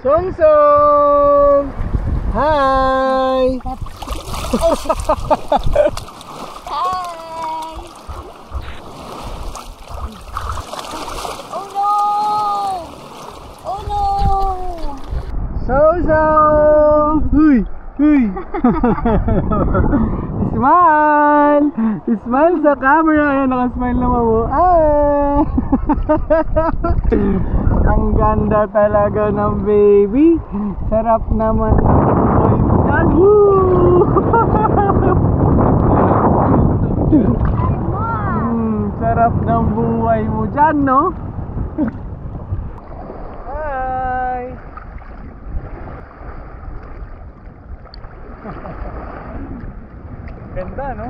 Song Song! Hi! Hi! Oh no! Oh no! Song Song! Huy! Huy! Smile! Smile sa camera! Ayan, nakasmile naman mo. Ah! Ang ganda talaga ng baby. Sarap naman ng buhay mo dyan. Woo! Sarap ng buhay mo dyan, no? Hi! Ganda, no?